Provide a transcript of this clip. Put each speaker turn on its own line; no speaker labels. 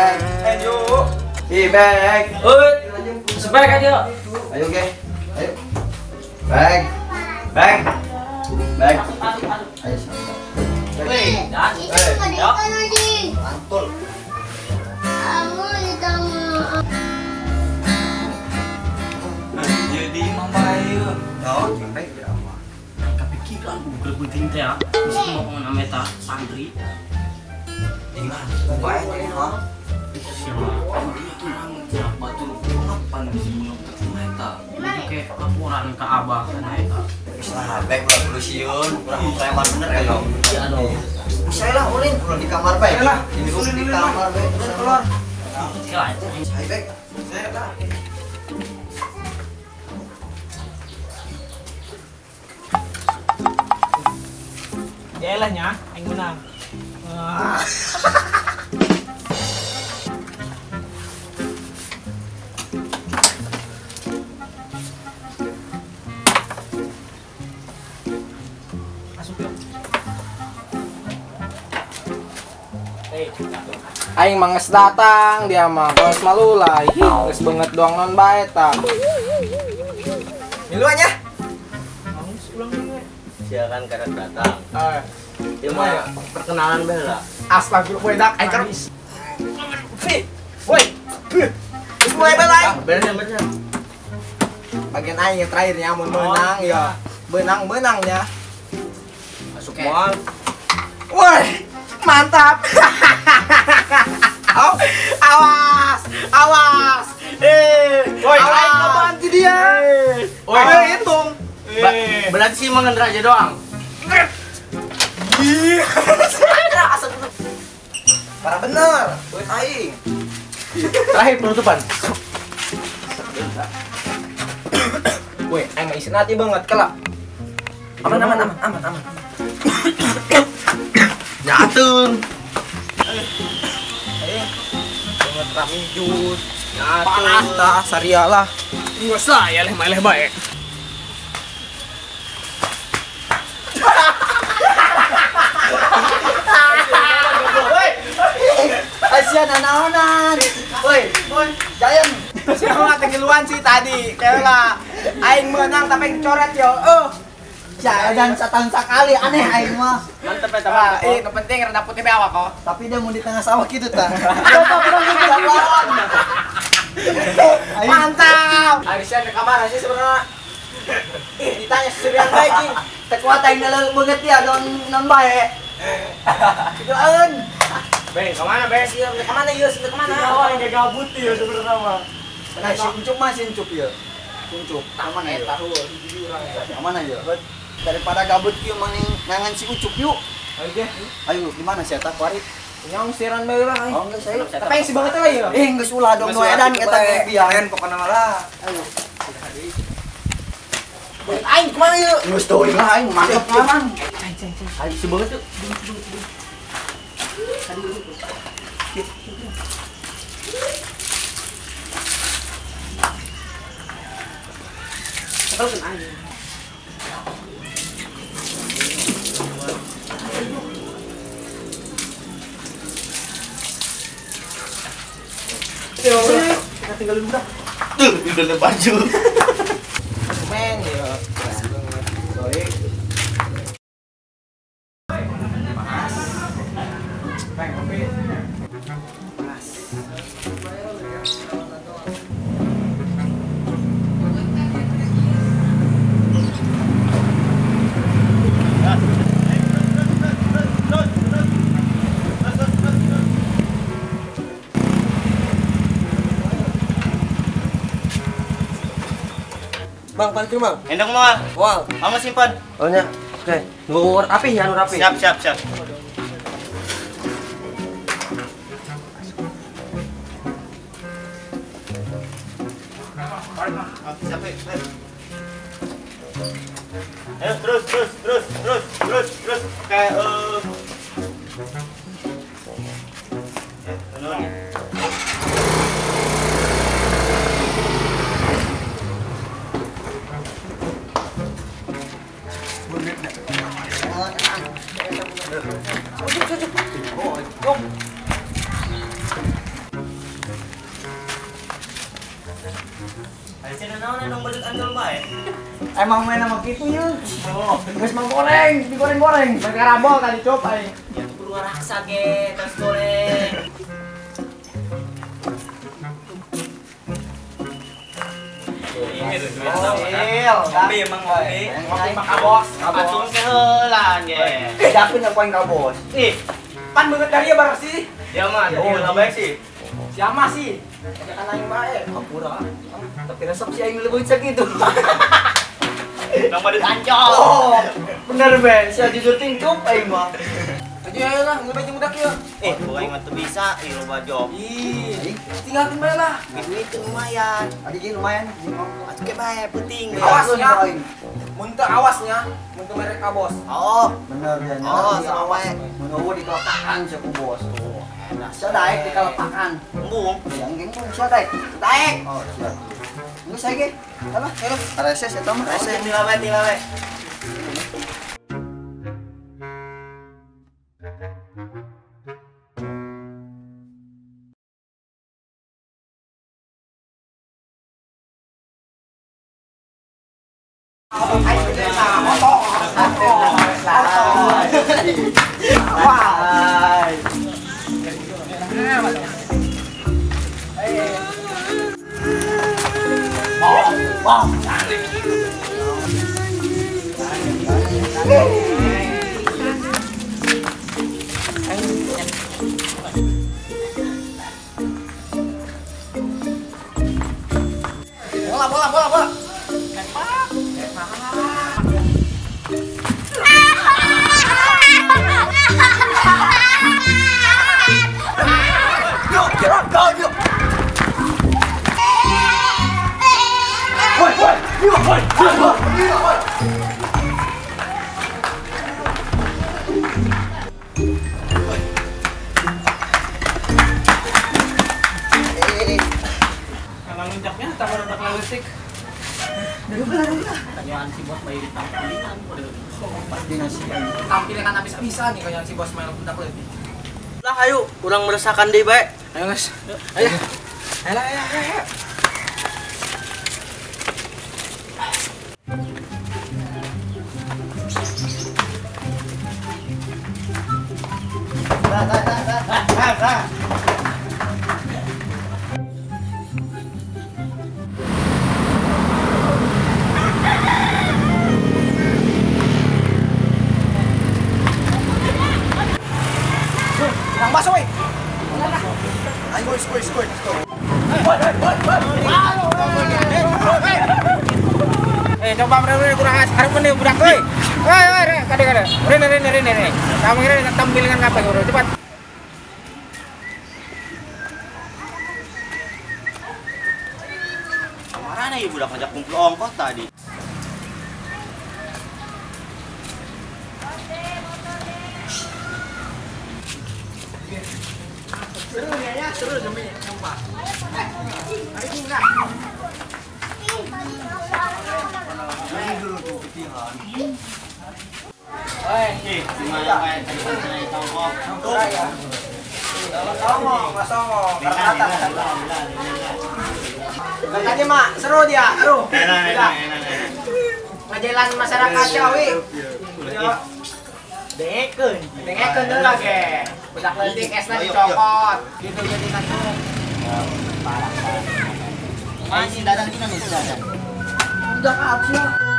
Bag.
Yuk.
Bag.
Sebalik aja.
Ayo, oke. Ayo. Bag. Bag. Bag. Ayo, santai. Mantul.
Jadi mambayo.
Oh, sampai ya.
Kepikiran gue penting teh ya. Mesti mau nama eta santri.
Ingat, baik ini, ha.
Siapa? Dia tuh orang batu pengapan di sini untuk eta. Jadi kayak laporan ke abah sana eta.
Bisa baik udah berusiun, kurang preman bener kan dong.
Iya dong.
Saya lah ulin kalau di kamar baik.
Saya lah.
Di rumah di kamar baik.
Keluar.
Kira itu.
Saya baik.
Saya lah. Ya lah nya, aing menang. Masuk yuk.
Aing manges datang, dia mah geus malulai. Geus beungeut doang non bae tah.
Milu aja.
Siakan karena datang.
Eh,
Dia mah perkenalan bae lah.
astagfirullah wedak aing kan. Woi.
Mulai balai.
Bener.
Bagian aing yang terakhirnya mun menang ya. Benang-benangnya.
Masuk mal.
Woi, mantap. Awas, awas.
Woi,
aing ngebantu dia.
Woi.
Hitung.
Berarti sih mangan aja doang.
Parah bener. Woi aing.
Terakhir penutupan.
Woi, aing mah isina hati banget kelak.
Aman.
Nyatun.
Banget rami jus. Panas tah sarialah.
Geus lah ya leh bae.
Asian naonan. Woi, Jayan.
Siapa tengiluan sih tadi? Kayaklah aing menang tapi coret yo.
Jangan setahun sekali aneh aing mah.
Mantep eta mah. Nu penting rada putih bae awak kok.
Tapi dia mau di tengah sawah gitu tah.
Mantap. Aisyah di kamar aja sebenarnya.
Ditanya seserian baik sih. Tekuat aing dalam banget ya non bae. Itu aun.
Beng, kemana Beng?
Kemana yus? Kemana?
Awal yang gabut ya sebenarnya mah.
Nah, si Ucup mah si Ucup ya. Ucup. Kemana ya? Kemana ya? Daripada gabut kieu mending ngangan si Ucup yuk.
Oke.
Ayo, gimana sih eta Farid?
Nyong siran bae lah.
Oh, enggak saya.
Tapi yang si banget lah ya.
Geus ulah dong nu edan eta biang.
Pokoknya malah.
Ayo.
Aing kemana yuk?
Geus teuing lah aing mantep aman.
Ayo si banget tuh.
Kita tinggal dulu dah.
Udah baju.
Men ya. Sorry.
Bang, parkir bang.
Endong mal.
Wow.
Mama simpan.
Oh nya. Oke. Nunggu rapi ya, rapi.
Siap. Ayo terus. Kayak Ay sinanaw na nung badut andol bae.
Emang main sama gitu yun. Guys mau goreng, digoreng-goreng.
Nagkarambol kali cop ay.
Ya tuh keluar raksa ge, terus goreng.
Kopi emang kopi.
Kopi mah kabos, langsung ke heulan ge.
Japin yang paling kabos.
Ih, pan banget dari ya bar sih.
Ya mah, jadi lah bae sih.
Siapa sih? Jangan lain bae.
Kapura. Tapi resep si aing lebih segitu.
Nang badut ancol.
Oh, bener Ben. Si jujur ting cup aing mah.
Aja ayo lah, nggak baca mudak ya.
Bukan mah teu bisa, loba job.
Ih, tinggalin bae lah.
Itu lumayan.
Adik lumayan.
Atuh ke bae penting.
Awasnya. Muntah awasnya, muntah merek kabos.
Oh,
Bener ya.
Oh, sama wae.
Menunggu di kelapakan siapa bos. Saya daek di kelapakan.
embung.
Yang geng pun saya daek.
Daek.
Oh, siap. Ini saya ge. Apa? Hello. Reses eta mah.
Rese tilawe tilawe.
Wah. Wah.
Bola.
Yuk, gerak kau yuk. Woi, yuk, woi.
Kalau nguncapnya tambah udah letik.
Tanyaan si bos bayi ditampilan.
Pasti nasi.
Tampilnya kan habis-habisan nih kayak si bos main mudak lebih.
Lah ayo, urang meresahkan deui bae.
Ayo guys, ayo. Ayo. Nang baso, woi.
Ayo, skor.
Coba mereka kurang ajar nih budak, woi. Woi, kade. Rene. Kamu kira tampil dengan apa, bro? Cepat.
Marana ieu budak ngajak kumpul ongkos tadi.
Seru demi nyoba.
Ini dulu tuh ketihan.
Gimana bae tadi kan tongkok.
Masongong. Makanya mak, seru dia, seru.
Enak.
Majalan masyarakat Ciawi.
Dengekeun.
Dengekeun dulu lagi. Budak leutik esna dicokot. Gitu jadi nanggung.
Masih dadang kita nih, dadang.
Udah kabur.